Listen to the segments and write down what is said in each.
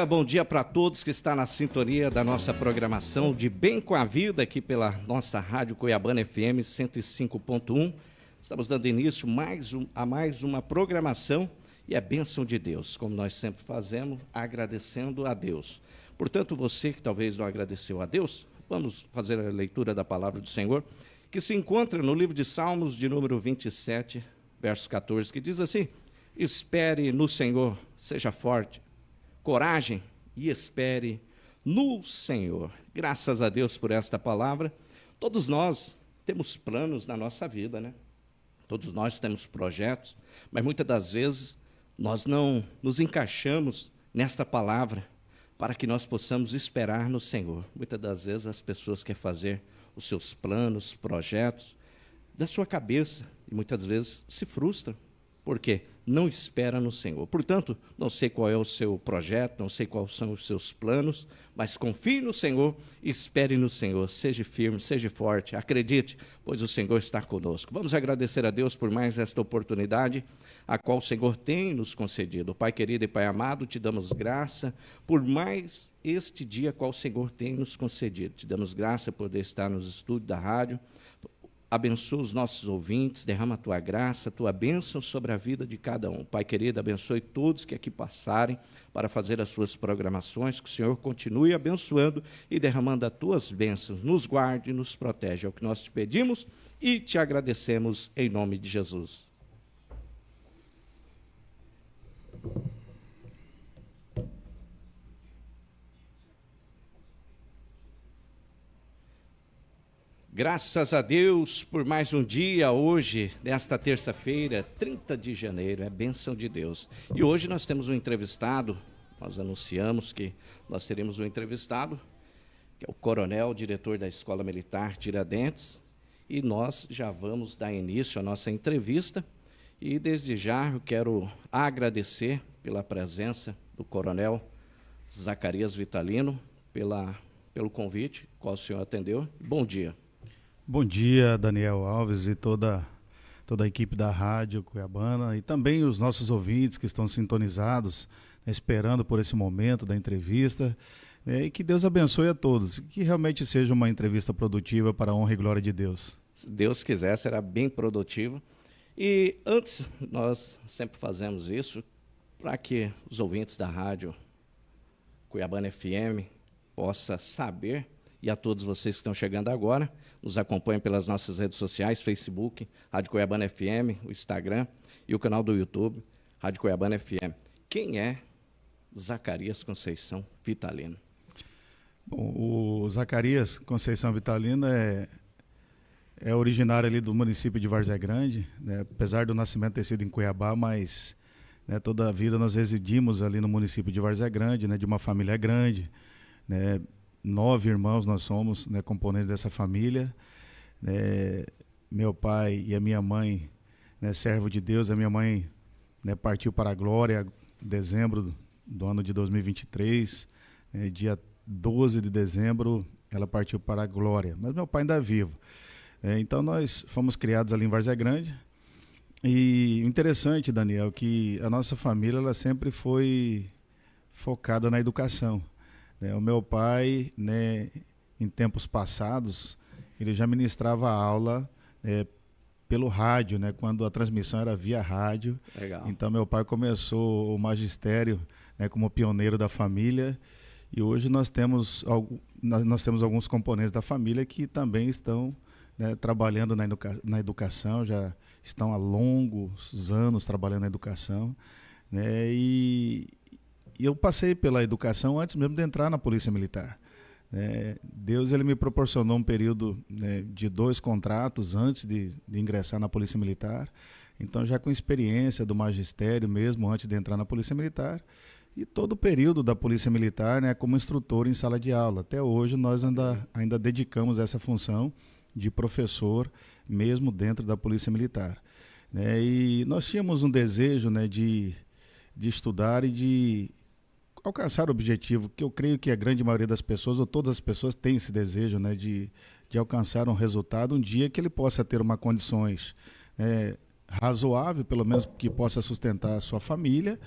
Bom dia para todos que estão na sintonia da nossa programação de Bem com a Vida aqui pela nossa Rádio Cuiabana FM 105.1. Estamos dando início a mais uma programação e é bênção de Deus, como nós sempre fazemos, agradecendo a Deus. Portanto, você que talvez não agradeceu a Deus, vamos fazer a leitura da palavra do Senhor, que se encontra no livro de Salmos, de número 27, verso 14, que diz assim: espere no Senhor, seja forte, coragem e espere no Senhor. Graças a Deus por esta palavra. Todos nós temos planos na nossa vida, né? Todos nós temos projetos, mas muitas das vezes nós não nos encaixamos nesta palavra para que nós possamos esperar no Senhor. Muitas das vezes as pessoas querem fazer os seus planos, projetos da sua cabeça e muitas vezes se frustram. Por quê? Não espera no Senhor. Portanto, não sei qual é o seu projeto, não sei quais são os seus planos, mas confie no Senhor e espere no Senhor. Seja firme, seja forte, acredite, pois o Senhor está conosco. Vamos agradecer a Deus por mais esta oportunidade, a qual o Senhor tem nos concedido. Pai querido e Pai amado, te damos graça por mais este dia qual o Senhor tem nos concedido. Te damos graça por poder estar nos estúdios da rádio. Abençoa os nossos ouvintes, derrama a tua graça, a tua bênção sobre a vida de cada um. Pai querido, abençoe todos que aqui passarem para fazer as suas programações, que o Senhor continue abençoando e derramando as tuas bênçãos, nos guarde e nos protege. É o que nós te pedimos e te agradecemos em nome de Jesus. Graças a Deus por mais um dia, hoje, nesta terça-feira, 30 de janeiro, é bênção de Deus. E hoje nós temos um entrevistado, nós anunciamos que nós teremos um entrevistado, que é o coronel, diretor da Escola Militar Tiradentes, e nós já vamos dar início à nossa entrevista. E desde já eu quero agradecer pela presença do coronel Zacarias Vitalino, pelo convite, qual o senhor atendeu. Bom dia. Bom dia, Daniel Alves e toda a equipe da Rádio Cuiabana e também os nossos ouvintes que estão sintonizados, esperando por esse momento da entrevista, e que Deus abençoe a todos, que realmente seja uma entrevista produtiva para a honra e glória de Deus. Se Deus quiser, será bem produtivo. E antes, nós sempre fazemos isso para que os ouvintes da Rádio Cuiabana FM possam saber. E a todos vocês que estão chegando agora, nos acompanhem pelas nossas redes sociais, Facebook, Rádio Cuiabana FM, o Instagram e o canal do YouTube, Rádio Cuiabana FM. Quem é Zacarias Conceição Vitalino? Bom, o Zacarias Conceição Vitalino é originário ali do município de Várzea Grande, né? Apesar do nascimento ter sido em Cuiabá, mas né, toda a vida nós residimos ali no município de Várzea Grande, né, de uma família grande, né? 9 irmãos nós somos, né, componentes dessa família. Meu pai e a minha mãe, né, servo de Deus. A minha mãe, né, partiu para a glória em dezembro do ano de 2023. Dia 12 de dezembro ela partiu para a glória, mas meu pai ainda é vivo. Então nós fomos criados ali em Várzea Grande. E interessante, Daniel, que a nossa família ela sempre foi focada na educação. O meu pai, né, em tempos passados, ele já ministrava aula pelo rádio, né, quando a transmissão era via rádio. Legal. Então, meu pai começou o magistério, né, como pioneiro da família, e hoje nós temos alguns componentes da família que também estão, né, trabalhando na educação, já estão há longos anos trabalhando na educação, né, e eu passei pela educação antes mesmo de entrar na Polícia Militar. Deus ele me proporcionou um período, né, de 2 contratos antes de ingressar na Polícia Militar. Então, já com experiência do magistério mesmo, antes de entrar na Polícia Militar. E todo o período da Polícia Militar, né, como instrutor em sala de aula. Até hoje nós ainda dedicamos essa função de professor, mesmo dentro da Polícia Militar. E nós tínhamos um desejo, né, de estudar e de alcançar o objetivo, que eu creio que a grande maioria das pessoas, ou todas as pessoas, têm esse desejo, né, de alcançar um resultado, um dia que ele possa ter uma condições razoável, pelo menos que possa sustentar a sua família,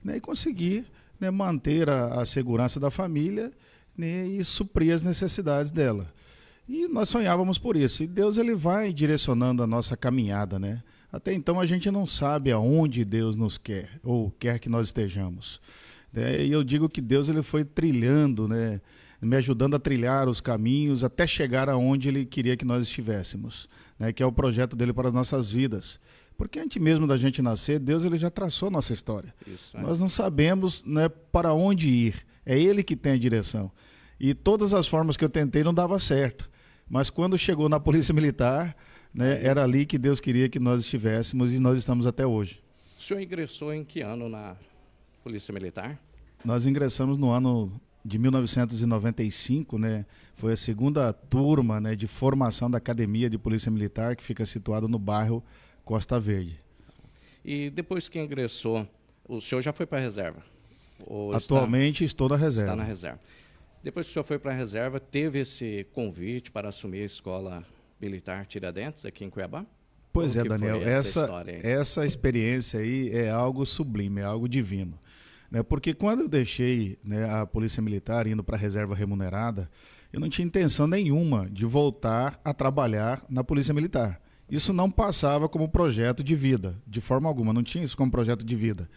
né, e conseguir né, manter a segurança da família, né, e suprir as necessidades dela. E nós sonhávamos por isso. E Deus ele vai direcionando a nossa caminhada, né? Até então a gente não sabe aonde Deus nos quer ou quer que nós estejamos. E eu digo que Deus ele foi trilhando, né, me ajudando a trilhar os caminhos até chegar aonde Ele queria que nós estivéssemos, né, que é o projeto dele para as nossas vidas. Porque antes mesmo da gente nascer, Deus ele já traçou nossa história. Isso, Nós não sabemos, né, para onde ir. É Ele que tem a direção. E todas as formas que eu tentei não dava certo. Mas quando chegou na Polícia Militar, né, era ali que Deus queria que nós estivéssemos e nós estamos até hoje. O senhor ingressou em que ano na Polícia Militar? Nós ingressamos no ano de 1995, né? Foi a segunda turma, né, de formação da Academia de Polícia Militar, que fica situada no bairro Costa Verde. E depois que ingressou, o senhor já foi para a reserva? Ou Atualmente estou na reserva. Está na reserva. Depois que o senhor foi para a reserva, teve esse convite para assumir a Escola Militar Tiradentes aqui em Cuiabá? Pois Como é, que Daniel, foi essa experiência aí é algo sublime, é algo divino. Né? Porque quando eu deixei, né, a Polícia Militar indo para a reserva remunerada, eu não tinha intenção nenhuma de voltar a trabalhar na Polícia Militar. Isso não passava como projeto de vida, de forma alguma, não tinha isso como projeto de vida.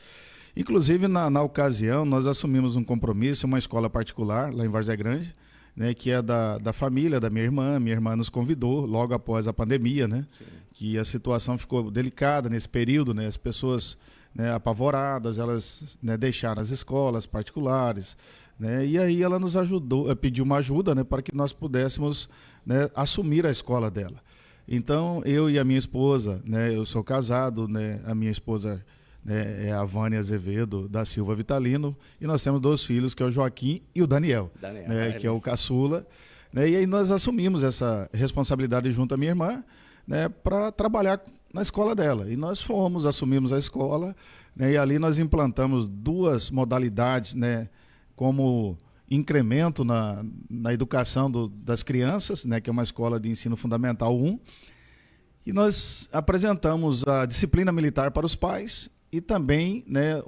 Inclusive, na ocasião, nós assumimos um compromisso, uma escola particular, lá em Várzea Grande, né, que é da família da minha irmã nos convidou, logo após a pandemia, né, que a situação ficou delicada nesse período, né, as pessoas, né, apavoradas, elas, né, deixaram as escolas particulares, né, e aí ela nos ajudou, pediu uma ajuda, né, para que nós pudéssemos, né, assumir a escola dela. Então, eu e a minha esposa, né, eu sou casado, né, a minha esposa, né, é a Vânia Azevedo da Silva Vitalino, e nós temos 2 filhos, que é o Joaquim e o Daniel, né, que é o caçula, né, e aí nós assumimos essa responsabilidade junto à minha irmã, né, para trabalhar na escola dela. E nós assumimos a escola, né, e ali nós implantamos 2 modalidades, né, como incremento na educação das crianças, né, que é uma escola de ensino fundamental 1, e nós apresentamos a disciplina militar para os pais e também, né,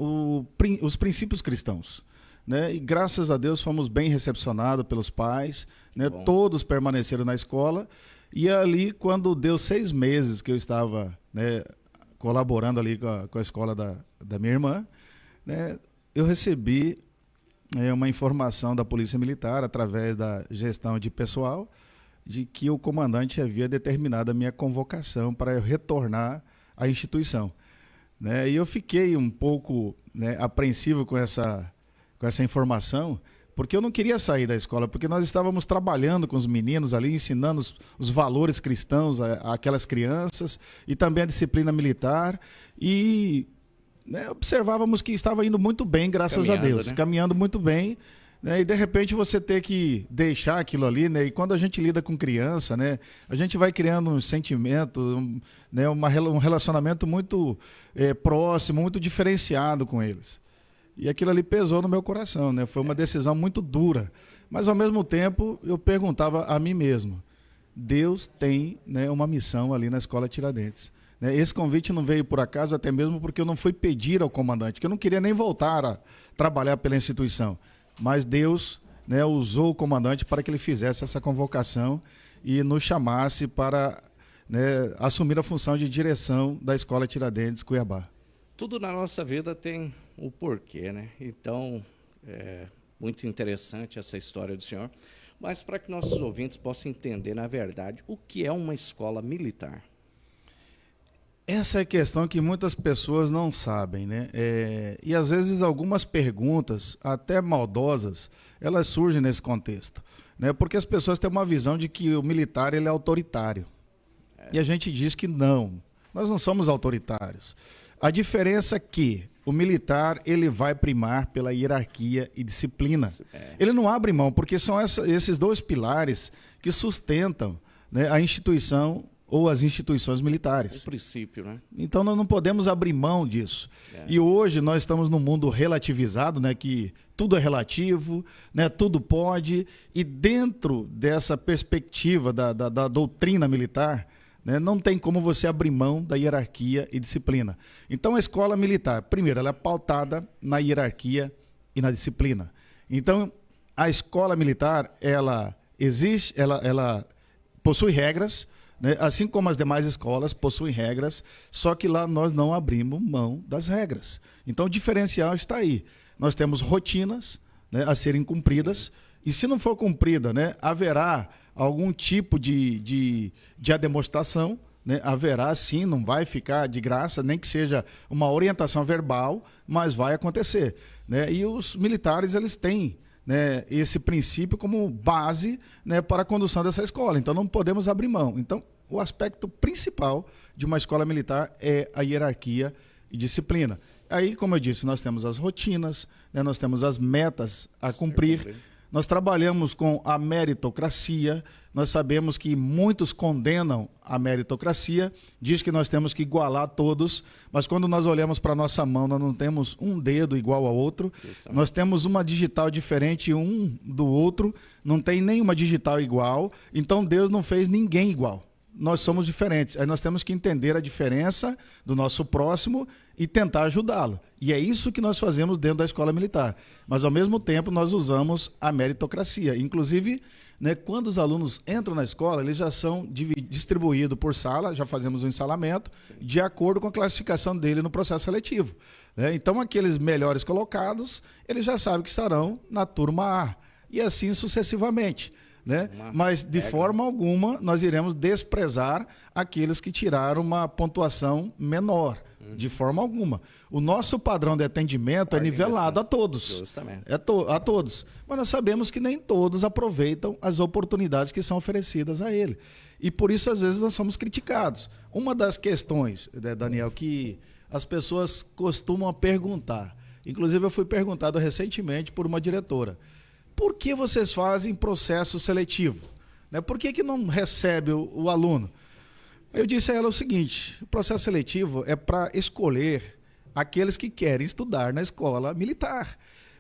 os princípios cristãos. Né, e graças a Deus fomos bem recepcionados pelos pais, né, todos permaneceram na escola, e ali quando deu 6 meses que eu estava, né, colaborando ali com a escola da minha irmã, né, eu recebi uma informação da Polícia Militar, através da gestão de pessoal, de que o comandante havia determinado a minha convocação para eu retornar à instituição. Né? E eu fiquei um pouco, né, apreensivo com essa informação, porque eu não queria sair da escola, porque nós estávamos trabalhando com os meninos ali, ensinando os valores cristãos àquelas crianças, e também a disciplina militar, e né, observávamos que estava indo muito bem, graças a Deus, né? Caminhando muito bem, né, e de repente você ter que deixar aquilo ali, né, e quando a gente lida com criança, né, a gente vai criando um sentimento, né, um relacionamento muito próximo, muito diferenciado com eles. E aquilo ali pesou no meu coração, né, foi uma decisão muito dura, mas ao mesmo tempo eu perguntava a mim mesmo, Deus tem, né, uma missão ali na Escola Tiradentes. Esse convite não veio por acaso, até mesmo porque eu não fui pedir ao comandante, que eu não queria nem voltar a trabalhar pela instituição. Mas Deus, né, usou o comandante para que ele fizesse essa convocação e nos chamasse para, né, assumir a função de direção da Escola Tiradentes, Cuiabá. Tudo na nossa vida tem o porquê, né? Então, é muito interessante essa história do senhor. Mas para que nossos ouvintes possam entender, na verdade, o que é uma escola militar. Essa é a questão que muitas pessoas não sabem, né? E às vezes algumas perguntas, até maldosas, elas surgem nesse contexto, né? Porque as pessoas têm uma visão de que o militar ele é autoritário. E a gente diz que não, nós não somos autoritários. A diferença é que o militar ele vai primar pela hierarquia e disciplina. Ele não abre mão, porque são esses 2 pilares que sustentam, né, a instituição ou as instituições militares. É um princípio, né? Então nós não podemos abrir mão disso. E hoje nós estamos num mundo relativizado, né, que tudo é relativo, né, tudo pode, e dentro dessa perspectiva da doutrina militar, né, não tem como você abrir mão da hierarquia e disciplina. Então a escola militar, primeiro, ela é pautada na hierarquia e na disciplina. Então, a escola militar, ela existe, ela possui regras, né? Assim como as demais escolas possuem regras, só que lá nós não abrimos mão das regras. Então, o diferencial está aí. Nós temos rotinas, né, a serem cumpridas, e se não for cumprida, né, haverá algum tipo de demonstração, né? Haverá sim, não vai ficar de graça, nem que seja uma orientação verbal, mas vai acontecer, né? E os militares, eles têm, né, esse princípio como base, né, para a condução dessa escola. Então não podemos abrir mão. Então o aspecto principal de uma escola militar é a hierarquia e disciplina. Aí, como eu disse, nós temos as rotinas, né, nós temos as metas a cumprir. Nós trabalhamos com a meritocracia, nós sabemos que muitos condenam a meritocracia, diz que nós temos que igualar todos, mas quando nós olhamos para a nossa mão, nós não temos um dedo igual ao outro, nós temos uma digital diferente um do outro, não tem nenhuma digital igual, então Deus não fez ninguém igual. Nós somos diferentes. Aí nós temos que entender a diferença do nosso próximo e tentar ajudá-lo. E é isso que nós fazemos dentro da escola militar. Mas, ao mesmo tempo, nós usamos a meritocracia. Inclusive, né, quando os alunos entram na escola, eles já são distribuídos por sala, já fazemos um ensalamento, de acordo com a classificação dele no processo seletivo, né? Então, aqueles melhores colocados, eles já sabem que estarão na turma A. E assim sucessivamente, né? Mas de forma alguma nós iremos desprezar aqueles que tiraram uma pontuação menor, de forma alguma. O nosso padrão de atendimento é nivelado a todos. Justamente. A todos. Mas nós sabemos que nem todos aproveitam as oportunidades que são oferecidas a ele. E por isso, às vezes, nós somos criticados. Uma das questões, né, Daniel, que as pessoas costumam perguntar, inclusive eu fui perguntado recentemente por uma diretora: por que vocês fazem processo seletivo? Né? Por que não recebe o aluno? Eu disse a ela o seguinte: o processo seletivo é para escolher aqueles que querem estudar na escola militar.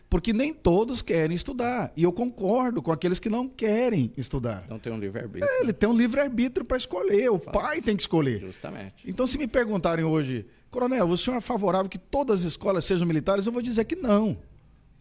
Porque nem todos querem estudar. E eu concordo com aqueles que não querem estudar. Então tem um livre-arbítrio. Ele tem um livre-arbítrio para escolher. O pai tem que escolher. Justamente. Então, se me perguntarem hoje: coronel, o senhor é favorável que todas as escolas sejam militares? Eu vou dizer que não.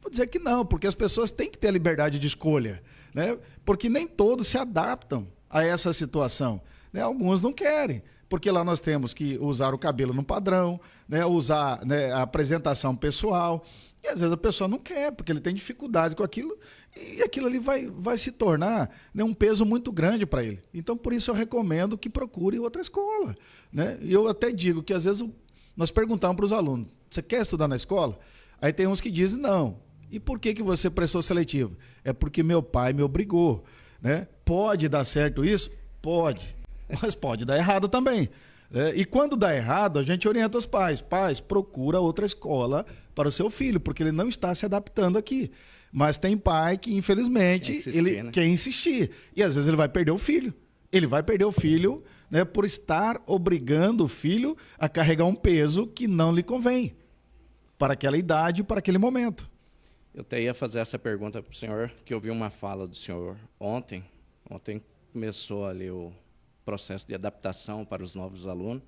Vou dizer que não, porque as pessoas têm que ter a liberdade de escolha, né? Porque nem todos se adaptam a essa situação, né? Alguns não querem, porque lá nós temos que usar o cabelo no padrão, né? Usar, né, a apresentação pessoal, e às vezes a pessoa não quer, porque ele tem dificuldade com aquilo, e aquilo ali vai se tornar, né, um peso muito grande para ele. Então, por isso eu recomendo que procure outra escola, né? E eu até digo que às vezes nós perguntamos para os alunos: você quer estudar na escola? Aí tem uns que dizem não. E por que você prestou seletivo? É porque meu pai me obrigou, né? Pode dar certo isso? Pode. Mas pode dar errado também. E quando dá errado, a gente orienta os pais. Pais, procura outra escola para o seu filho, porque ele não está se adaptando aqui. Mas tem pai que, infelizmente, ele quer insistir. E às vezes ele vai perder o filho. Ele vai perder o filho, né, por estar obrigando o filho a carregar um peso que não lhe convém para aquela idade, para aquele momento. Eu até ia fazer essa pergunta para o senhor, que eu vi uma fala do senhor ontem. Ontem começou ali o processo de adaptação para os novos alunos,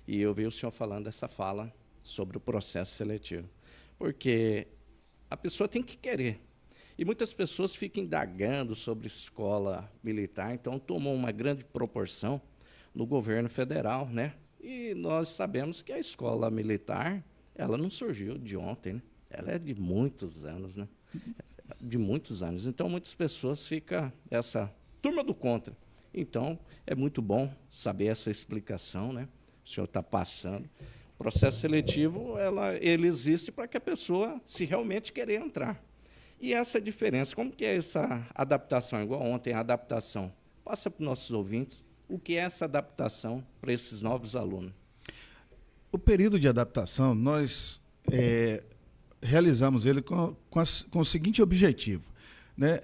e eu vi o senhor falando essa fala sobre o processo seletivo. Porque a pessoa tem que querer. E muitas pessoas ficam indagando sobre escola militar, então tomou uma grande proporção no governo federal, né? E nós sabemos que a escola militar, ela não surgiu de ontem, né? Ela é de muitos anos, né? De muitos anos. Então, muitas pessoas ficam essa turma do contra. Então, é muito bom saber essa explicação, né? O senhor está passando. O processo seletivo, ele existe para que a pessoa, se realmente querer entrar. E essa diferença, como que é essa adaptação? Igual ontem, a adaptação. Passa para os nossos ouvintes o que é essa adaptação para esses novos alunos. O período de adaptação, nós realizamos ele com o seguinte objetivo, né?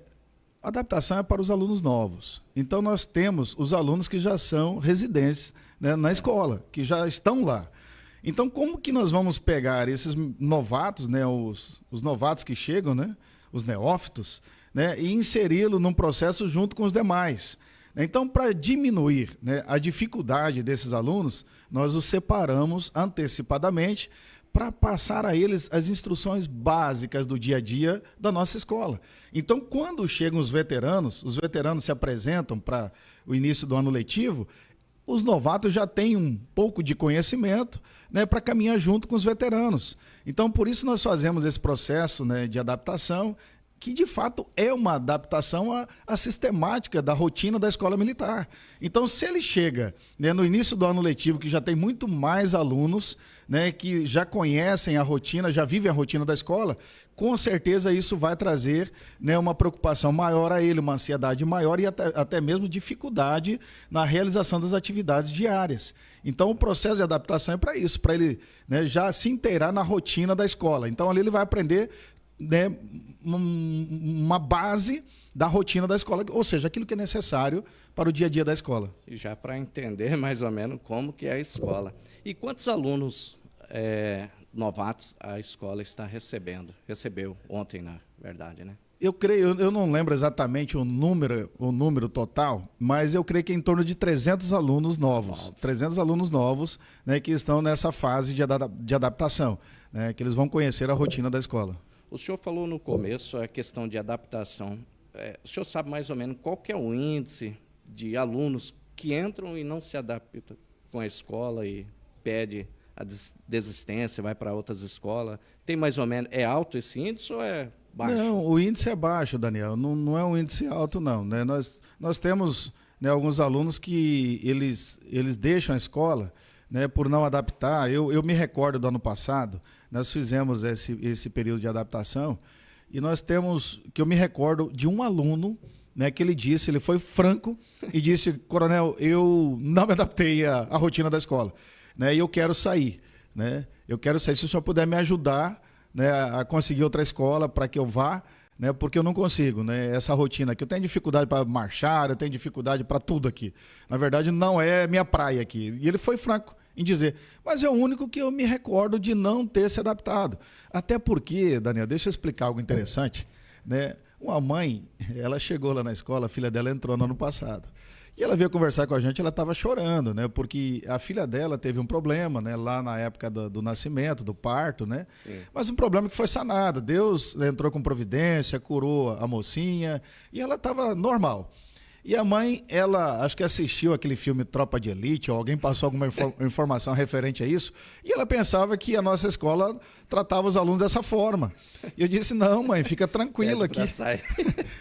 A adaptação é para os alunos novos. Então, nós temos os alunos que já são residentes, né, na escola, que já estão lá. Então, como que nós vamos pegar esses novatos, né, os novatos que chegam, né, os neófitos, né, e inseri-lo num processo junto com os demais? Então, para diminuir, né, a dificuldade desses alunos, nós os separamos antecipadamente para passar a eles as instruções básicas do dia a dia da nossa escola. Então, quando chegam os veteranos se apresentam para o início do ano letivo, os novatos já têm um pouco de conhecimento, né, para caminhar junto com os veteranos. Então, por isso nós fazemos esse processo, né, de adaptação, que de fato é uma adaptação à sistemática da rotina da escola militar. Então, se ele chega, né, no início do ano letivo, que já tem muito mais alunos, né, que já conhecem a rotina, já vivem a rotina da escola, com certeza isso vai trazer, né, uma preocupação maior a ele, uma ansiedade maior e até mesmo dificuldade na realização das atividades diárias. Então, o processo de adaptação é para isso, para ele, né, já se inteirar na rotina da escola. Então, ali ele vai aprender, né, uma base da rotina da escola, ou seja, aquilo que é necessário para o dia a dia da escola. E já para entender mais ou menos como que é a escola. E quantos alunos novatos a escola está recebendo? Recebeu ontem, na verdade, né? Eu creio, eu não lembro exatamente o número total, mas eu creio que é em torno de 300 alunos novos. 300 alunos novos, né, que estão nessa fase de adaptação, né, que eles vão conhecer a rotina da escola. O senhor falou no começo a questão de adaptação. O senhor sabe mais ou menos qual que é o índice de alunos que entram e não se adaptam com a escola e pede a desistência, vai para outras escolas? Tem mais ou menos, é alto esse índice ou é baixo? Não, o índice é baixo, Daniel, não é um índice alto não, né? Nós temos, né, alguns alunos que eles deixam a escola, né, por não adaptar. Eu me recordo do ano passado, nós fizemos esse período de adaptação e nós temos, que eu me recordo de um aluno, né, que ele foi franco e disse: coronel, eu não me adaptei à rotina da escola, né, e eu quero sair, né, se o senhor puder me ajudar, né, a conseguir outra escola para que eu vá, né, porque eu não consigo, né, essa rotina aqui. Eu tenho dificuldade para marchar, eu tenho dificuldade para tudo aqui. Na verdade, não é minha praia aqui. E ele foi franco em dizer, mas é o único que eu me recordo de não ter se adaptado. Até porque, Daniel, deixa eu explicar algo interessante, né? Uma mãe, ela chegou lá na escola, a filha dela entrou no ano passado. E ela veio conversar com a gente, ela estava chorando, né? Porque a filha dela teve um problema, né? Lá na época do nascimento, do parto, né? Sim. Mas um problema que foi sanado. Deus entrou com providência, curou a mocinha e ela estava normal. E a mãe, ela acho que assistiu aquele filme Tropa de Elite, ou alguém passou alguma informação referente a isso, e ela pensava que a nossa escola tratava os alunos dessa forma. E eu disse, não, mãe, fica tranquila,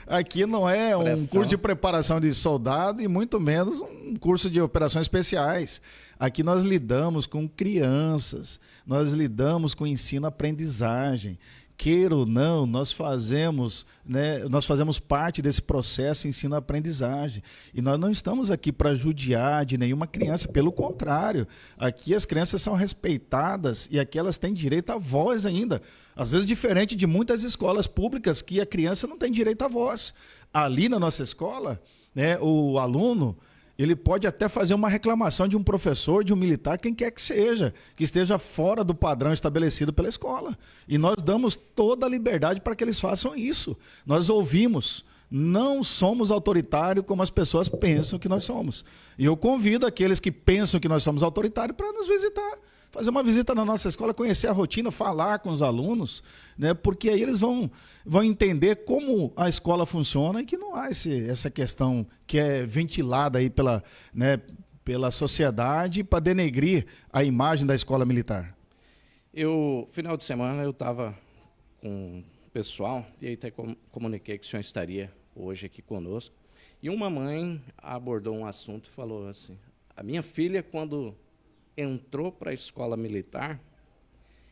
aqui não é um curso de preparação de soldado e muito menos um curso de operações especiais. Aqui nós lidamos com crianças, nós lidamos com ensino-aprendizagem. Queira ou não, nós fazemos parte desse processo ensino-aprendizagem. E nós não estamos aqui para judiar de nenhuma criança, pelo contrário. Aqui as crianças são respeitadas e aqui elas têm direito à voz ainda. Às vezes diferente de muitas escolas públicas que a criança não tem direito à voz. Ali na nossa escola, né, o aluno, ele pode até fazer uma reclamação de um professor, de um militar, quem quer que seja, que esteja fora do padrão estabelecido pela escola. E nós damos toda a liberdade para que eles façam isso. Nós ouvimos, não somos autoritários como as pessoas pensam que nós somos. E eu convido aqueles que pensam que nós somos autoritários para nos visitar. Fazer uma visita na nossa escola, conhecer a rotina, falar com os alunos, né? Porque aí eles vão entender como a escola funciona e que não há essa questão que é ventilada aí pela sociedade para denegrir a imagem da escola militar. Final de semana, eu estava com o pessoal e aí até comuniquei que o senhor estaria hoje aqui conosco. E uma mãe abordou um assunto e falou assim, a minha filha, quando entrou para a escola militar,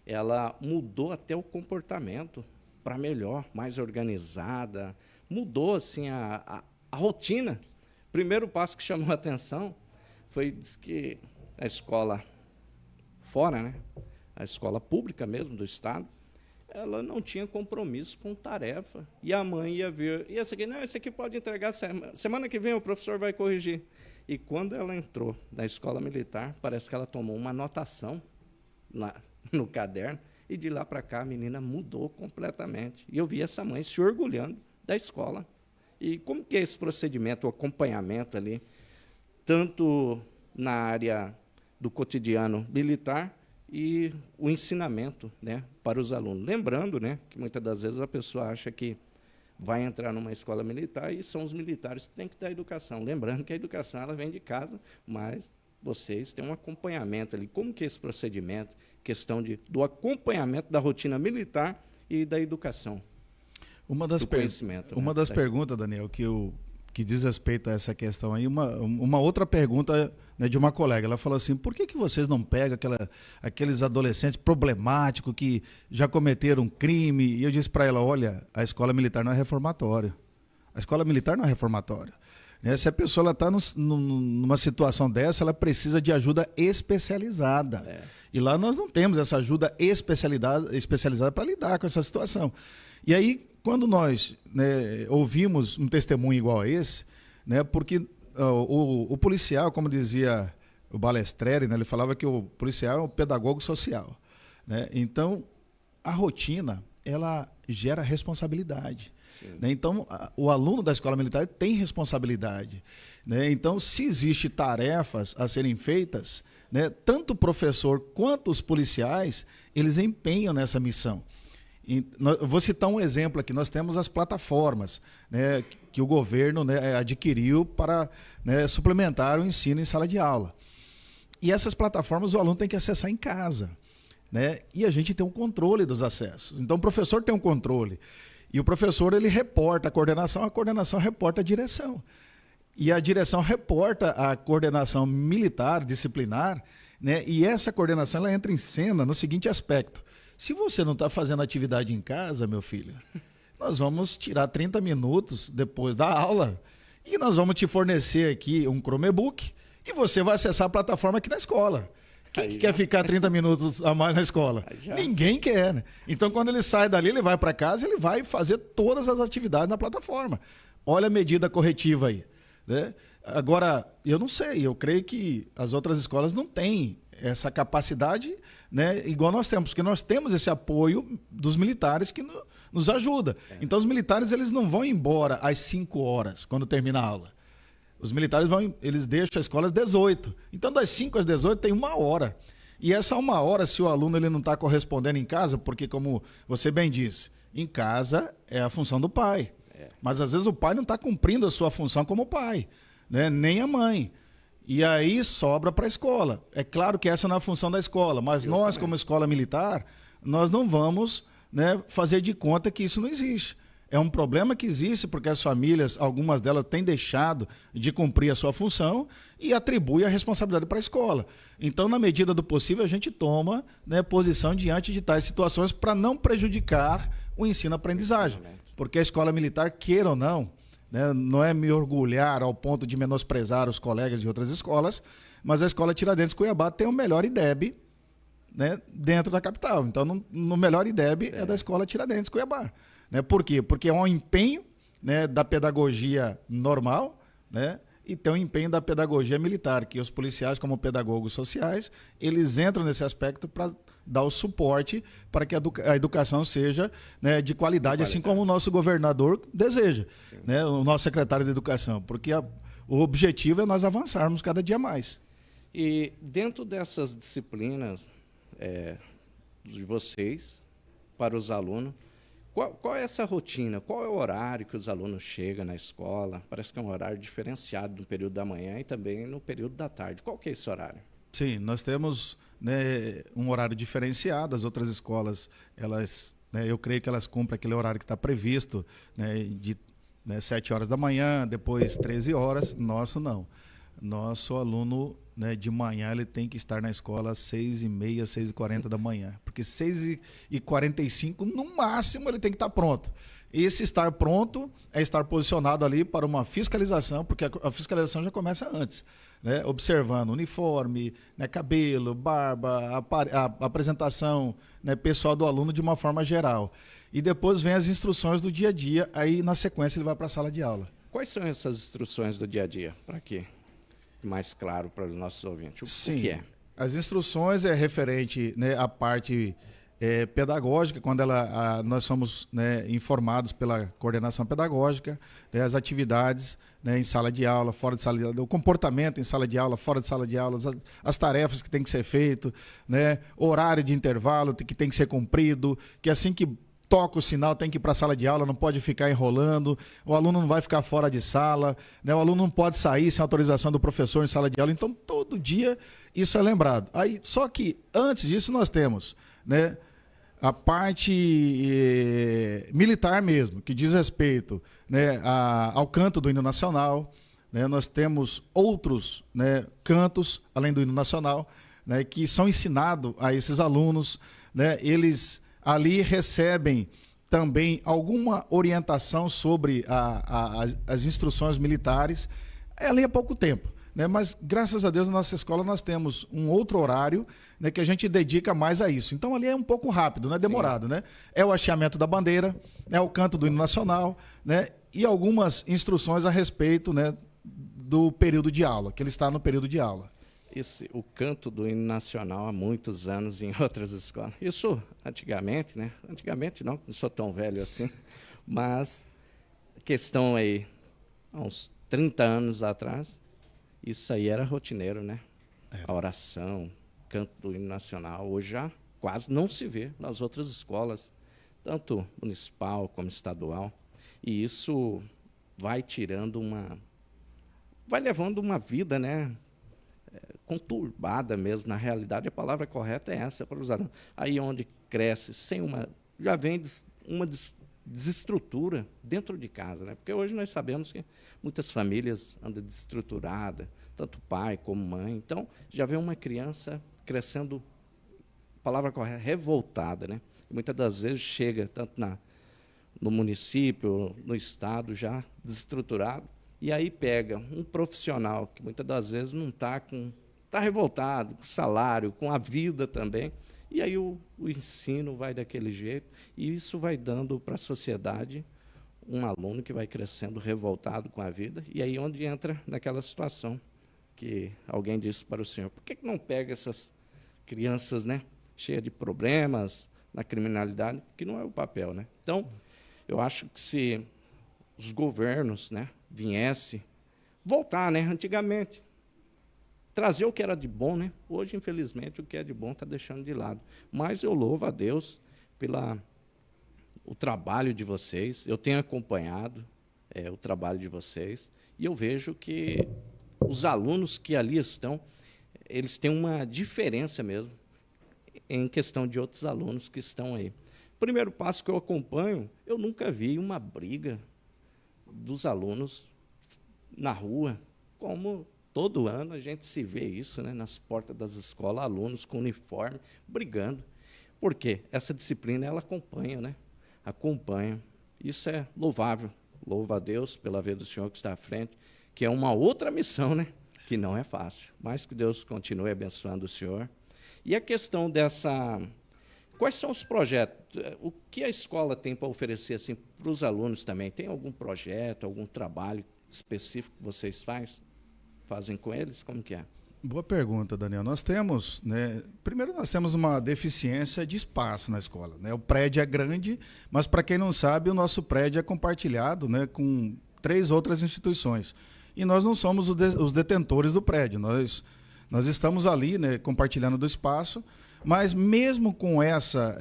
ela mudou até o comportamento para melhor, mais organizada, mudou assim a rotina. Primeiro passo que chamou a atenção foi que a escola fora, né, a escola pública mesmo do estado, ela não tinha compromisso com tarefa. E a mãe ia ver, e esse aqui pode entregar semana que vem, o professor vai corrigir. E quando ela entrou na escola militar, parece que ela tomou uma anotação no caderno, e de lá para cá a menina mudou completamente. E eu vi essa mãe se orgulhando da escola. E como que é esse procedimento, o acompanhamento ali, tanto na área do cotidiano militar, e o ensinamento, né, para os alunos. Lembrando, né, que muitas das vezes a pessoa acha que vai entrar numa escola militar e são os militares que têm que dar educação. Lembrando que a educação ela vem de casa, mas vocês têm um acompanhamento ali. Como que é esse procedimento? Questão do acompanhamento da rotina militar e da educação. Uma das perguntas, Daniel, que diz respeito a essa questão aí, uma outra pergunta, né, de uma colega. Ela falou assim: por que vocês não pegam aqueles adolescentes problemáticos que já cometeram crime? E eu disse para ela: olha, a escola militar não é reformatória. A escola militar não é reformatória. Né? Se a pessoa está numa situação dessa, ela precisa de ajuda especializada. E lá nós não temos essa ajuda especializada para lidar com essa situação. E aí, quando nós, né, ouvimos um testemunho igual a esse, né, porque o policial, como dizia o Balestreri, né, ele falava que o policial é um pedagogo social. Né? Então, a rotina, ela gera responsabilidade. Né? Então, o aluno da escola militar tem responsabilidade. Né? Então, se existem tarefas a serem feitas, né, tanto o professor quanto os policiais, eles empenham nessa missão. Eu vou citar um exemplo aqui. Nós temos as plataformas, né, que o governo, né, adquiriu para, né, suplementar o ensino em sala de aula. E essas plataformas o aluno tem que acessar em casa. Né, e a gente tem um controle dos acessos. Então o professor tem um controle. E o professor ele reporta a coordenação reporta a direção. E a direção reporta a coordenação militar, disciplinar, né, e essa coordenação ela entra em cena no seguinte aspecto: se você não está fazendo atividade em casa, meu filho, nós vamos tirar 30 minutos depois da aula e nós vamos te fornecer aqui um Chromebook e você vai acessar a plataforma aqui na escola. Quem que quer ficar 30 minutos a mais na escola? Ninguém quer, né? Então, quando ele sai dali, ele vai para casa, ele vai fazer todas as atividades na plataforma. Olha a medida corretiva aí. Né? Agora, eu não sei, eu creio que as outras escolas não têm essa capacidade, né, igual nós temos, porque nós temos esse apoio dos militares que nos ajuda. Então os militares eles não vão embora às 5 horas, quando termina a aula. Os militares eles deixam a escola às 18. Então das 5 às 18 tem 1 hora. E essa 1 hora, se o aluno ele não está correspondendo em casa, porque como você bem disse, em casa é a função do pai. Mas às vezes o pai não está cumprindo a sua função como pai, né, nem a mãe. E aí sobra para a escola. É claro que essa não é a função da escola, mas nós, como escola militar, nós não vamos, né, fazer de conta que isso não existe. É um problema que existe porque as famílias, algumas delas têm deixado de cumprir a sua função e atribui a responsabilidade para a escola. Então, na medida do possível, a gente toma, né, posição diante de tais situações para não prejudicar o ensino-aprendizagem. Porque a escola militar, queira ou não, né, não é me orgulhar ao ponto de menosprezar os colegas de outras escolas, mas a Escola Tiradentes Cuiabá tem o melhor IDEB, né, dentro da capital. Então, no melhor IDEB é da Escola Tiradentes Cuiabá. Né? Por quê? Porque é um empenho, né, da pedagogia normal, né, e tem um empenho da pedagogia militar, que os policiais, como pedagogos sociais, eles entram nesse aspecto para dar o suporte para que a educação seja, né, de qualidade, assim como o nosso governador deseja, né, o nosso secretário de Educação, porque o objetivo é nós avançarmos cada dia mais. E dentro dessas disciplinas de vocês, para os alunos, qual é essa rotina? Qual é o horário que os alunos chegam na escola? Parece que é um horário diferenciado no período da manhã e também no período da tarde. Qual que é esse horário? Sim, nós temos, né, um horário diferenciado. As outras escolas, elas, né, eu creio que elas cumprem aquele horário que está previsto, né, de 7 horas da manhã, depois 13 horas. Nosso não. Nosso aluno, né, de manhã ele tem que estar na escola às 6h30, 6h40 da manhã. Porque 6h45, no máximo, ele tem que estar pronto. Esse estar pronto é estar posicionado ali para uma fiscalização, porque a fiscalização já começa antes. Né, observando uniforme, né, cabelo, barba, a apresentação, né, pessoal do aluno de uma forma geral. E depois vem as instruções do dia a dia, aí na sequência ele vai para a sala de aula. Quais são essas instruções do dia a dia? Para quê? Mais claro para os nossos ouvintes. Sim, o que é? As instruções é referente, né, à parte pedagógica, quando nós somos, né, informados pela coordenação pedagógica, né, as atividades, né, em sala de aula, fora de sala de aula, o comportamento em sala de aula, fora de sala de aula, as tarefas que tem que ser feito, né, horário de intervalo que tem que ser cumprido, que assim que toca o sinal tem que ir para a sala de aula, não pode ficar enrolando, o aluno não vai ficar fora de sala, né, o aluno não pode sair sem autorização do professor em sala de aula. Então, todo dia isso é lembrado. Aí, só que antes disso nós temos, né, a parte militar mesmo, que diz respeito, né, ao canto do hino nacional, né, nós temos outros, né, cantos, além do hino nacional, né, que são ensinados a esses alunos, né, eles ali recebem também alguma orientação sobre as instruções militares, ali há pouco tempo. Né, mas, graças a Deus, na nossa escola nós temos um outro horário, né, que a gente dedica mais a isso. Então, ali é um pouco rápido, né, demorado. Né? É o hasteamento da bandeira, é o canto do hino nacional, né, e algumas instruções a respeito, né, do período de aula, que ele está no período de aula. O canto do hino nacional há muitos anos em outras escolas. Isso antigamente, né? Antigamente não sou tão velho assim, mas questão aí, há uns 30 anos atrás, isso aí era rotineiro, né? A oração, canto do hino nacional, hoje já quase não se vê nas outras escolas, tanto municipal como estadual. E isso vai vai levando uma vida, né, conturbada mesmo. Na realidade, a palavra correta é essa para usar. Aí onde cresce sem já vem uma desestrutura dentro de casa, né? Porque hoje nós sabemos que muitas famílias andam desestruturadas, tanto pai como mãe. Então, já vem uma criança crescendo, palavra correta, revoltada, né? E muitas das vezes chega tanto no município, no estado, já desestruturado, e aí pega um profissional que muitas das vezes não está revoltado com o salário, com a vida também, e aí o ensino vai daquele jeito, e isso vai dando para a sociedade um aluno que vai crescendo revoltado com a vida, e aí onde entra naquela situação que alguém disse para o senhor: por que não pega essas crianças, né, cheias de problemas, na criminalidade, que não é o papel, né? Então, eu acho que se os governos, né, viessem voltar, né, antigamente, trazer o que era de bom, né? Hoje, infelizmente, o que é de bom está deixando de lado. Mas eu louvo a Deus o trabalho de vocês. Eu tenho acompanhado o trabalho de vocês e eu vejo que os alunos que ali estão, eles têm uma diferença mesmo em questão de outros alunos que estão aí. Primeiro passo que eu acompanho, eu nunca vi uma briga dos alunos na rua, como todo ano a gente se vê isso, né, nas portas das escolas, alunos com uniforme, brigando. Por quê? Essa disciplina, ela acompanha, né? Acompanha. Isso é louvável. Louva a Deus pela vida do senhor que está à frente, que é uma outra missão, né? Que não é fácil. Mas que Deus continue abençoando o senhor. E a questão quais são os projetos? O que a escola tem para oferecer assim, para os alunos também? Tem algum projeto, algum trabalho específico que vocês fazem com eles? Como que é? Boa pergunta, Daniel. Nós temos, né, primeiro nós temos uma deficiência de espaço na escola, né? O prédio é grande, mas para quem não sabe, o nosso prédio é compartilhado, né, com 3 outras instituições. E nós não somos os detentores do prédio. Nós estamos ali, né, compartilhando do espaço, mas mesmo com essa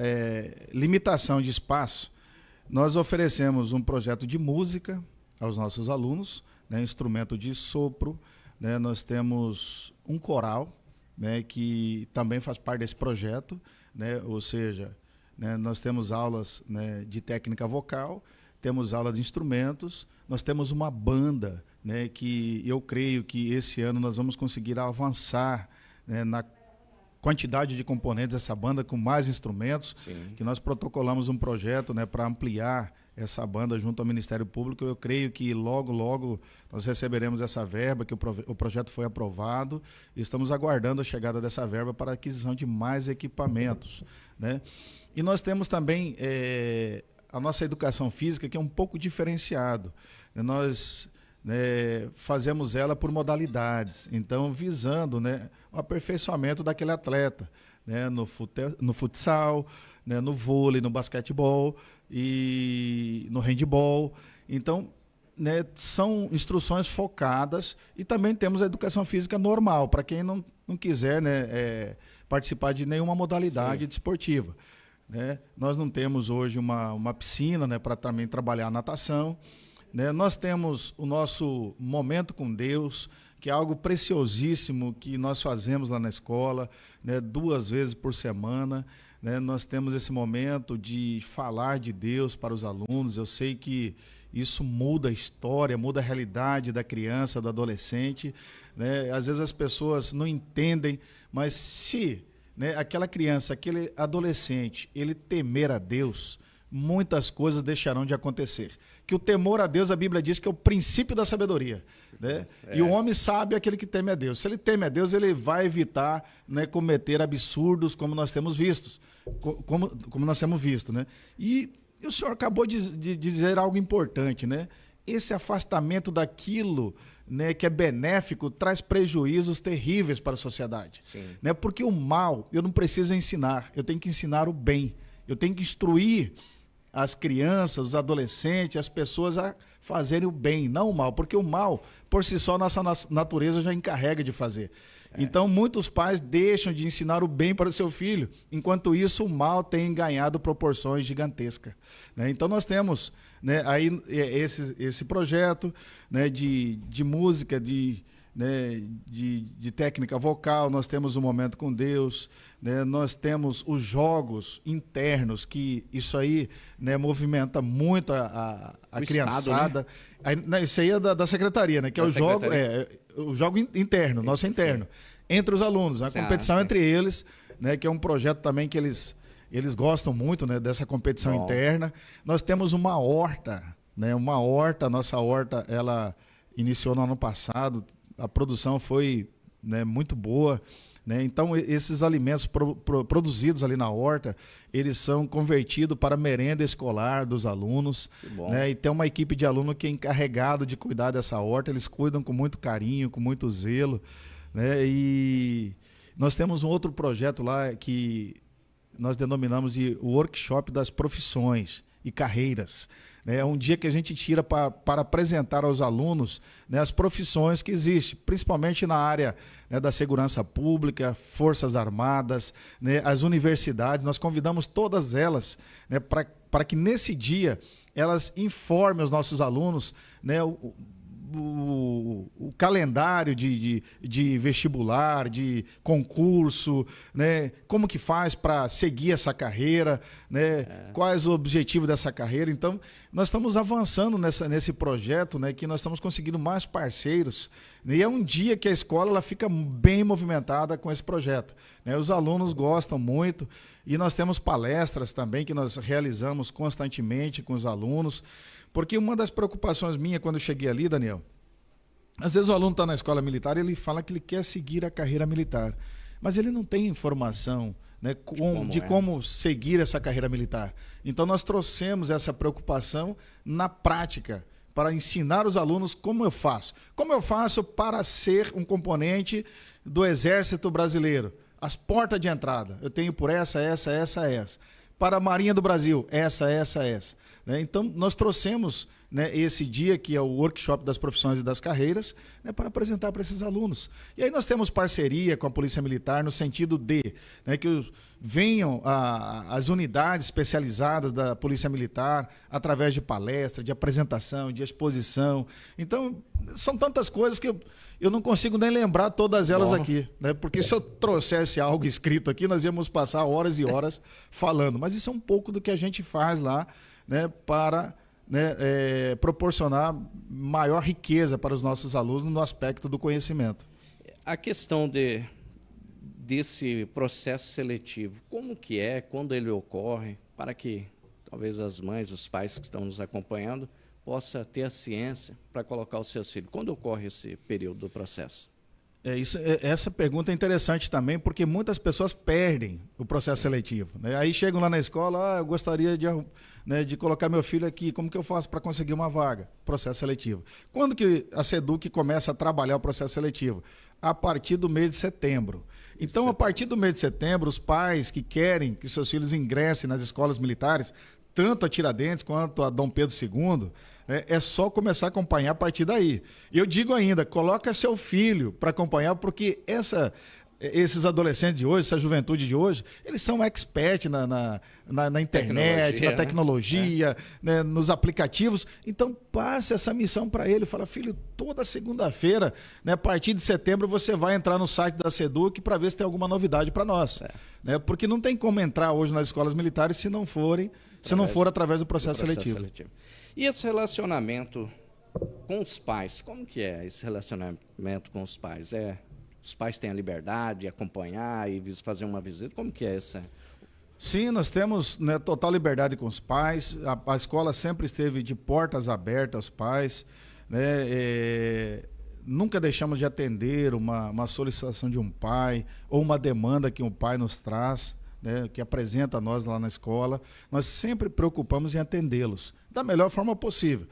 limitação de espaço, nós oferecemos um projeto de música aos nossos alunos, né, instrumento de sopro, né, nós temos um coral, né, que também faz parte desse projeto, né, ou seja, né, nós temos aulas, né, de técnica vocal, temos aula de instrumentos, nós temos uma banda, né, que eu creio que esse ano nós vamos conseguir avançar, né, na quantidade de componentes dessa banda com mais instrumentos. Sim. Que nós protocolamos um projeto, né, para ampliar essa banda junto ao Ministério Público. Eu creio que logo, logo nós receberemos essa verba, que o projeto foi aprovado, e estamos aguardando a chegada dessa verba para a aquisição de mais equipamentos, né? E nós temos também a nossa educação física, que é um pouco diferenciado. Nós fazemos ela por modalidades, então visando, né, o aperfeiçoamento daquele atleta, né, no futsal, né, no vôlei, no basquetebol e no handebol. Então, né, são instruções focadas, e também temos a educação física normal, para quem não quiser, né, participar de nenhuma modalidade desportiva. Né? Nós não temos hoje uma piscina, né, para também trabalhar a natação. Né? Nós temos o nosso momento com Deus, que é algo preciosíssimo que nós fazemos lá na escola, né, 2 vezes por semana. Né? Nós temos esse momento de falar de Deus para os alunos. Eu sei que isso muda a história, muda a realidade da criança, do adolescente. Né? Às vezes as pessoas não entendem, mas se, né, aquela criança, aquele adolescente, ele temer a Deus, muitas coisas deixarão de acontecer. Que o temor a Deus, a Bíblia diz que é o princípio da sabedoria. Né? E o homem sabe aquele que teme a Deus. Se ele teme a Deus, ele vai evitar, né, cometer absurdos como nós temos visto. Como nós temos visto. Né? E o senhor acabou de dizer algo importante. Né? Esse afastamento daquilo, né, que é benéfico, traz prejuízos terríveis para a sociedade. Né? Porque o mal, eu não preciso ensinar, eu tenho que ensinar o bem. Eu tenho que instruir as crianças, os adolescentes, as pessoas a fazerem o bem, não o mal. Porque o mal, por si só, nossa natureza já encarrega de fazer. Então, muitos pais deixam de ensinar o bem para o seu filho. Enquanto isso, o mal tem ganhado proporções gigantescas. Né? Então, nós temos, né, aí esse projeto, né, de música, né, de técnica vocal. Nós temos o Momento com Deus, né, nós temos os jogos internos, que isso aí, né, movimenta muito a criançada. Estado, né? Aí, isso aí é da secretaria, né, que é o jogo interno, nosso interno, entre os alunos, a competição entre eles, né, que é um projeto também que eles gostam muito, né, dessa competição interna. Nós temos uma horta, né, nossa horta, ela iniciou no ano passado. A produção foi, né, muito boa. Né? Então, esses alimentos produzidos ali na horta, eles são convertidos para a merenda escolar dos alunos. Né? E tem uma equipe de aluno que é encarregado de cuidar dessa horta. Eles cuidam com muito carinho, com muito zelo. Né? E nós temos um outro projeto lá que nós denominamos de Workshop das Profissões e Carreiras. É um dia que a gente tira para apresentar aos alunos, né, as profissões que existem, principalmente na área, né, da segurança pública, Forças Armadas, né, as universidades. Nós convidamos todas elas, né, para que nesse dia elas informem os nossos alunos, né, o calendário de vestibular, de concurso, né? Como que faz para seguir essa carreira, né? Quais os objetivos dessa carreira. Então, nós estamos avançando nesse projeto, né? Que nós estamos conseguindo mais parceiros. E é um dia que a escola ela fica bem movimentada com esse projeto. Né? Os alunos gostam muito e nós temos palestras também que nós realizamos constantemente com os alunos. Porque uma das preocupações minha quando eu cheguei ali, Daniel, às vezes o aluno está na escola militar e ele fala que ele quer seguir a carreira militar, mas ele não tem informação, né, como seguir essa carreira militar. Então nós trouxemos essa preocupação na prática, para ensinar os alunos como eu faço. Como eu faço para ser um componente do Exército Brasileiro? As portas de entrada, eu tenho por essa. Para a Marinha do Brasil, essa. Né? Então, nós trouxemos, né, esse dia, que é o Workshop das Profissões e das Carreiras, né, para apresentar para esses alunos. E aí nós temos parceria com a Polícia Militar, no sentido de, né, que venham as unidades especializadas da Polícia Militar, através de palestra, de apresentação, de exposição. Então, são tantas coisas que eu não consigo nem lembrar todas elas aqui. Né? Porque se eu trouxesse algo escrito aqui, nós íamos passar horas e horas falando. Mas isso é um pouco do que a gente faz lá, né, para, né, proporcionar maior riqueza para os nossos alunos no aspecto do conhecimento. A questão desse processo seletivo, como que é, quando ele ocorre, para que talvez as mães, os pais que estão nos acompanhando, possa ter a ciência para colocar os seus filhos. Quando ocorre esse período do processo? Essa pergunta é interessante também, porque muitas pessoas perdem o processo seletivo. Né? Aí chegam lá na escola, eu gostaria de colocar meu filho aqui, como que eu faço para conseguir uma vaga? Processo seletivo. Quando que a SEDUC começa a trabalhar o processo seletivo? a partir do mês de setembro. Então, a partir do mês de setembro, os pais que querem que seus filhos ingressem nas escolas militares, tanto a Tiradentes quanto a Dom Pedro II, é só começar a acompanhar a partir daí. E eu digo ainda, coloca seu filho para acompanhar, porque esses adolescentes de hoje, essa juventude de hoje, eles são expert na internet, na tecnologia, né, nos aplicativos. Então, passe essa missão para ele. Fala, filho, toda segunda-feira, né, a partir de setembro, você vai entrar no site da SEDUC para ver se tem alguma novidade para nós. Né, porque não tem como entrar hoje nas escolas militares se não for através do processo seletivo. E esse relacionamento com os pais, como que é esse relacionamento com os pais? Os pais têm a liberdade de acompanhar e fazer uma visita? Como que é essa? Sim, nós temos, né, total liberdade com os pais. A escola sempre esteve de portas abertas aos pais. Né, nunca deixamos de atender uma solicitação de um pai ou uma demanda que um pai nos traz, né, que apresenta a nós lá na escola. Nós sempre preocupamos em atendê-los da melhor forma possível.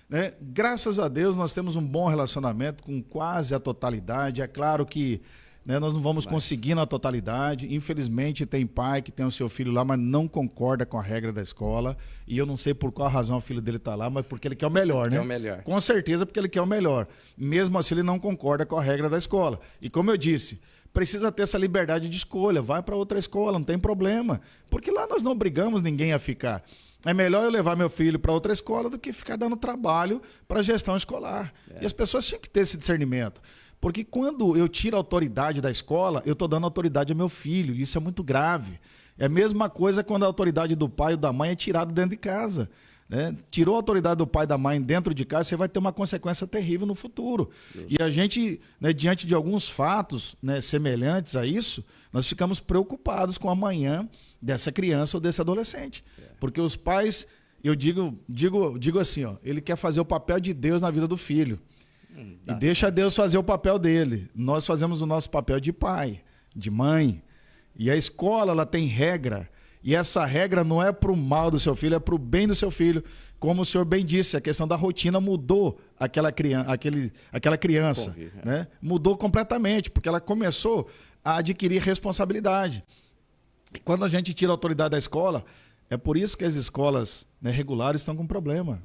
Né? Graças a Deus nós temos um bom relacionamento com quase a totalidade. É claro que, né, nós não vamos conseguir na totalidade. Infelizmente tem pai que tem o seu filho lá, mas não concorda com a regra da escola. E eu não sei por qual razão o filho dele está lá, mas porque ele quer o melhor, né? Quer o melhor. Com certeza porque ele quer o melhor. Mesmo assim ele não concorda com a regra da escola. E como eu disse, precisa ter essa liberdade de escolha. Vai para outra escola, não tem problema. Porque lá nós não obrigamos ninguém a ficar. É melhor eu levar meu filho para outra escola do que ficar dando trabalho para a gestão escolar. E as pessoas tinham que ter esse discernimento. Porque quando eu tiro a autoridade da escola, eu estou dando autoridade ao meu filho. E isso é muito grave. É a mesma coisa quando a autoridade do pai ou da mãe é tirada dentro de casa. Né? Tirou a autoridade do pai e da mãe dentro de casa, você vai ter uma consequência terrível no futuro. Isso. E a gente, né, diante de alguns fatos, né, semelhantes a isso, nós ficamos preocupados com o amanhã dessa criança ou desse adolescente. Porque os pais, eu digo assim, ó, ele quer fazer o papel de Deus na vida do filho. E deixa Deus fazer o papel dele. Nós fazemos o nosso papel de pai, de mãe. E a escola, ela tem regra. E essa regra não é para o mal do seu filho, é para o bem do seu filho. Como o senhor bem disse, a questão da rotina mudou aquela criança. Né? Mudou completamente, porque ela começou a adquirir responsabilidade. E quando a gente tira a autoridade da escola, é por isso que as escolas, né, regulares estão com problema,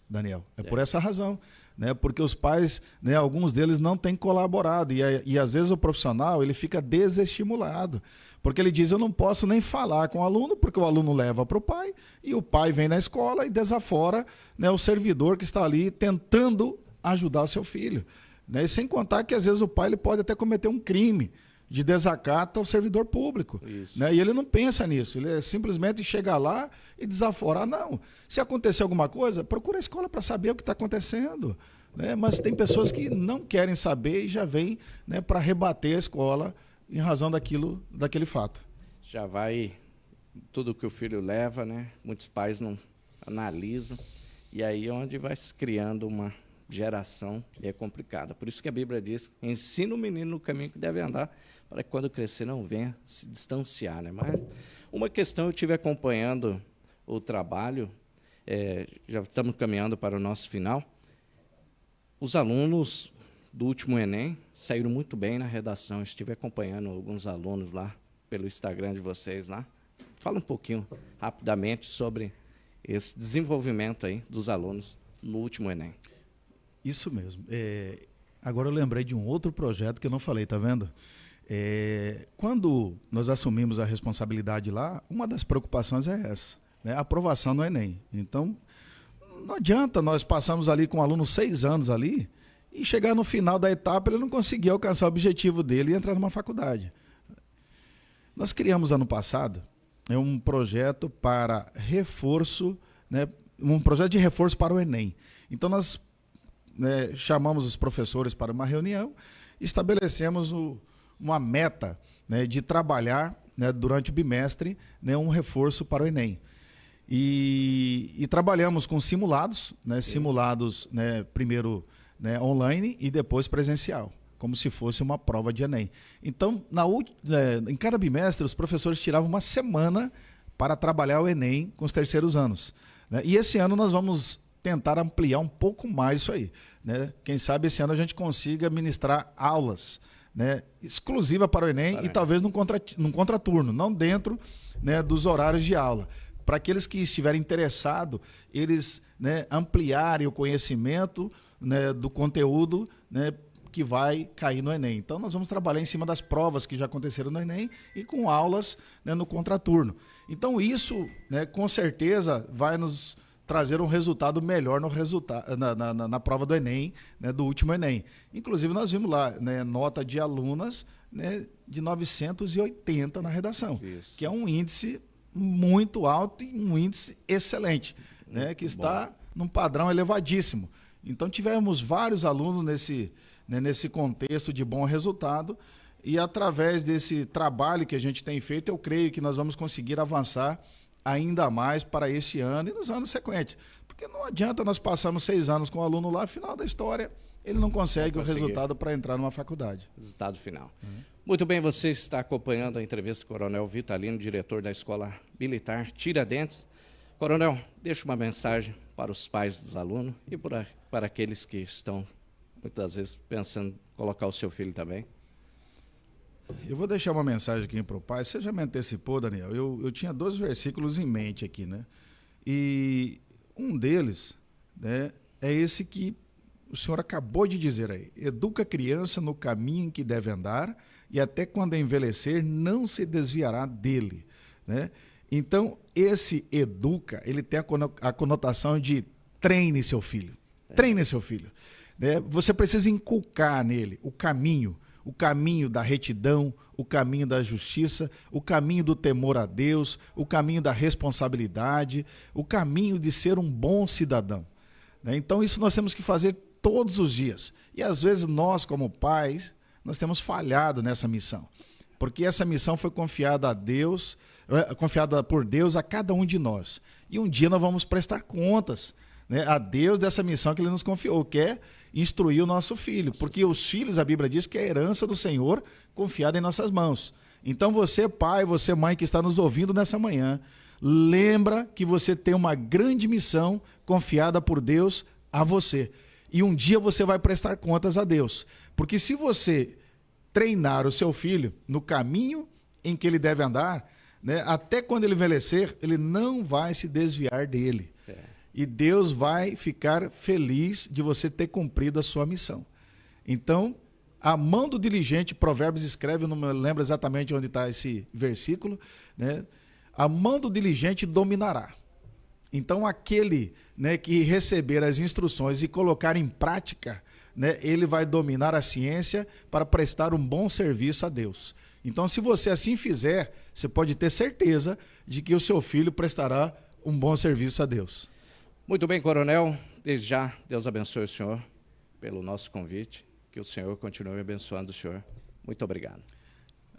Daniel. É por essa razão. Né? Porque os pais, né, alguns deles não têm colaborado. E às vezes o profissional ele fica desestimulado. Porque ele diz, eu não posso nem falar com o aluno, porque o aluno leva para o pai, e o pai vem na escola e desafora, né, o servidor que está ali tentando ajudar o seu filho. Né? E sem contar que às vezes o pai ele pode até cometer um crime de desacato ao servidor público. Né? E ele não pensa nisso, ele simplesmente chega lá e desaforar. Não, se acontecer alguma coisa, procura a escola para saber o que está acontecendo. Né? Mas tem pessoas que não querem saber e já vêm, né, para rebater a escola em razão daquele fato. Já vai tudo que o filho leva, né? Muitos pais não analisam, e aí é onde vai se criando uma geração e é complicada. Por isso que a Bíblia diz, ensina o menino no caminho que deve andar, para que quando crescer não venha se distanciar. Né? Mas uma questão, eu estive acompanhando o trabalho, já estamos caminhando para o nosso final. Os alunos do último Enem saíram muito bem na redação. Estive acompanhando alguns alunos lá pelo Instagram de vocês lá. Fala um pouquinho rapidamente sobre esse desenvolvimento aí dos alunos no último Enem. Isso mesmo. Agora eu lembrei de um outro projeto que eu não falei, tá vendo? Quando nós assumimos a responsabilidade lá, uma das preocupações é essa, né? A aprovação no Enem. Então, não adianta nós passarmos ali com um aluno 6 anos ali e chegar no final da etapa ele não conseguir alcançar o objetivo dele e entrar numa faculdade. Nós criamos ano passado um projeto para reforço, né? Um projeto de reforço para o Enem. Então nós, né, chamamos os professores para uma reunião e estabelecemos uma meta, né, de trabalhar, né, durante o bimestre, né, um reforço para o Enem. E trabalhamos com simulados, né, primeiro, né, online e depois presencial, como se fosse uma prova de Enem. Então, em cada bimestre, os professores tiravam uma semana para trabalhar o Enem com os terceiros anos. Né? E esse ano nós vamos tentar ampliar um pouco mais isso aí. Né? Quem sabe esse ano a gente consiga ministrar aulas, né, exclusiva para o Enem e talvez num contraturno, não dentro, né, dos horários de aula. Para aqueles que estiverem interessados, eles, né, ampliarem o conhecimento, né, do conteúdo, né, que vai cair no Enem. Então, nós vamos trabalhar em cima das provas que já aconteceram no Enem e com aulas, né, no contraturno. Então, isso, né, com certeza vai nos trazer um resultado melhor na prova do Enem, né, do último Enem. Inclusive, nós vimos lá, né, nota de alunas, né, de 980 na redação, isso, que é um índice muito alto e um índice excelente, né, que está num padrão elevadíssimo. Então, tivemos vários alunos nesse contexto de bom resultado e, através desse trabalho que a gente tem feito, eu creio que nós vamos conseguir avançar ainda mais para este ano e nos anos sequentes. Porque não adianta nós passarmos 6 anos com o aluno lá, final da história, ele não consegue o resultado para entrar numa faculdade. Resultado final. Muito bem, você está acompanhando a entrevista do Coronel Vitalino, diretor da Escola Militar Tiradentes. Coronel, deixa uma mensagem para os pais dos alunos e para aqueles que estão, muitas vezes, pensando em colocar o seu filho também. Eu vou deixar uma mensagem aqui para o pai. Você já me antecipou, Daniel. Eu tinha 2 versículos em mente aqui, né? E um deles, né, é esse que o senhor acabou de dizer aí. Educa a criança no caminho em que deve andar e até quando envelhecer não se desviará dele, né? Então, esse educa, ele tem a conotação de treine seu filho. Treine seu filho. Né? Você precisa inculcar nele o caminho da retidão, o caminho da justiça, o caminho do temor a Deus, o caminho da responsabilidade, o caminho de ser um bom cidadão. Né? Então, isso nós temos que fazer todos os dias. E, às vezes, nós, como pais, nós temos falhado nessa missão. Porque essa missão foi confiada por Deus a cada um de nós. E um dia nós vamos prestar contas, né, a Deus dessa missão que Ele nos confiou, que é instruir o nosso filho. Porque os filhos, a Bíblia diz que é a herança do Senhor confiada em nossas mãos. Então você, pai, você, mãe, que está nos ouvindo nessa manhã, lembra que você tem uma grande missão confiada por Deus a você. E um dia você vai prestar contas a Deus. Porque se você treinar o seu filho no caminho em que ele deve andar, né, até quando ele envelhecer, ele não vai se desviar dele. E Deus vai ficar feliz de você ter cumprido a sua missão. Então, a mão do diligente, Provérbios escreve, eu não me lembro exatamente onde está esse versículo, né, a mão do diligente dominará. Então, aquele, né, que receber as instruções e colocar em prática, né, ele vai dominar a ciência para prestar um bom serviço a Deus. Então, se você assim fizer, você pode ter certeza de que o seu filho prestará um bom serviço a Deus. Muito bem, Coronel. Desde já, Deus abençoe o senhor pelo nosso convite. Que o Senhor continue abençoando o senhor. Muito obrigado.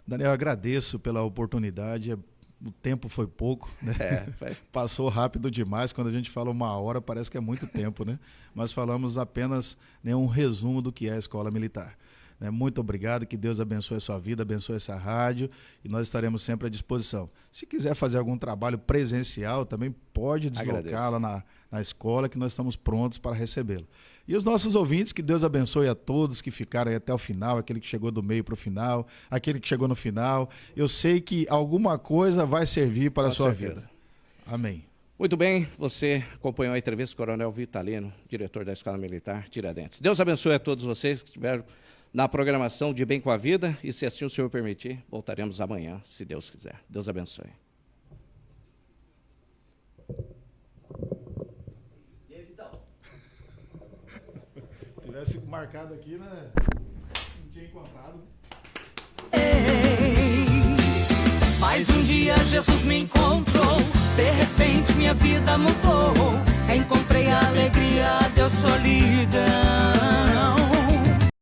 Daniel, agradeço pela oportunidade. O tempo foi pouco, né? Passou rápido demais. Quando a gente fala 1 hora, parece que é muito tempo, né? Mas falamos apenas, né, um resumo do que é a Escola Militar. Muito obrigado, que Deus abençoe a sua vida, abençoe essa rádio e nós estaremos sempre à disposição. Se quiser fazer algum trabalho presencial, também pode deslocar lá na escola, que nós estamos prontos para recebê-lo. E os nossos ouvintes, que Deus abençoe a todos que ficaram até o final, aquele que chegou do meio para o final, aquele que chegou no final. Eu sei que alguma coisa vai servir para a sua vida. Amém. Muito bem, você acompanhou a entrevista do Coronel Vitalino, diretor da Escola Militar Tiradentes. Deus abençoe a todos vocês que estiveram na programação de Bem com a Vida e, se assim o Senhor permitir, voltaremos amanhã, se Deus quiser. Deus abençoe. E aí, Vital? Se tivesse marcado aqui, né? Não tinha encontrado. Mais um dia Jesus me encontrou, de repente minha vida mudou. Encontrei a alegria, Deus solidão.